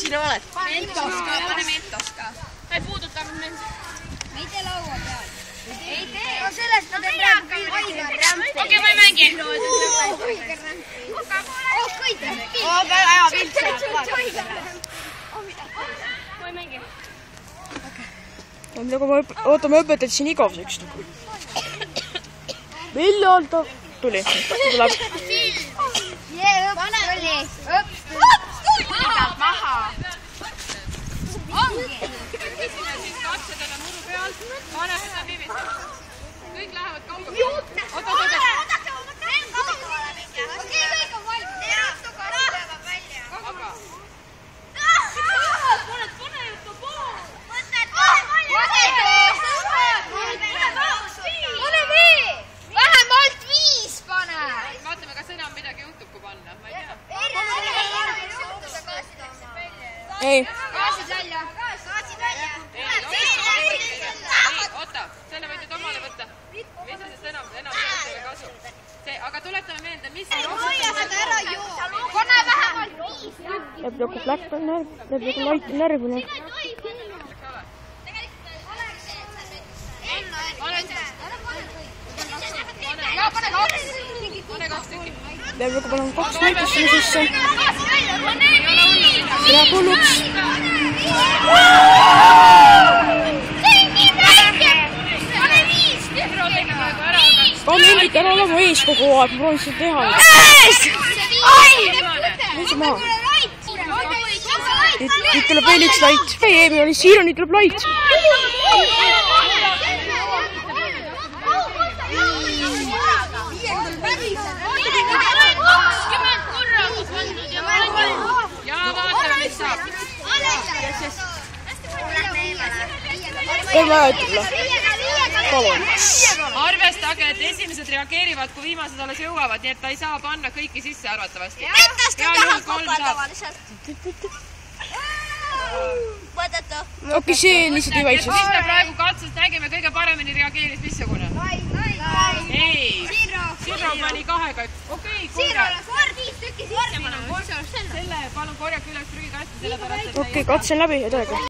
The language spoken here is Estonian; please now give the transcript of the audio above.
sinna valet? Mentoska, pane mentoska. Ta ei puuduta mind. Me ei tee laua peal. Ei tee. No sellest ma teen praegu Aigar rämpi. Okei, ma ei mängi. Kõik rämpi. Aga aja pilt seal. Ma ei mängi. Oota, ma õpetasin igaveseks. Millal ta tuli? Tuleb. Pane oli. Maha. Ongi. Esine siis katsedele muru peal. Pane seda niiviisi. Kõik lähevad kaugemale. Oota. Okei, kõik on valmis. Erastuga tulevad välja. Aga. Pane juttu pool. Pane veel. Vähemalt 5 pane. Vaatame, kas enam midagi juhtub, kui panna. Ma ei tea. Ei. Gaasid välja. Oota, selle võid nüüd omale võtta. Mis sellest enam selle kasu? Aga tuletame meelde, mis on Pane vähemalt 5. Läheb joku laiti närvune. Pane 2 tükki. Läheb joku panen 2 näitustele sisse. Läheb hulluks. Mingit ära olema ees kogu aeg, ma proovin seda teha. Mis maha? Nüüd tuleb veel üks lait. Eelmine oli siin, nüüd tuleb lait. Ja vaatame, mis saab. Võime aja tulla. Palun. Arvestage, et esimesed reageerivad, kui viimased alles jõuavad, nii et ta ei saa panna kõiki sisse arvatavasti. Okei, see lihtsalt ei väikses. Mis me praegu katsest nägime, kõige paremini reageeris missugune? Ei. Sirro pani 2-ga. Okei, korjad. Selle palun korjake üles prügikasti, sellepärast et... Okei, katsen läbi ja tõega.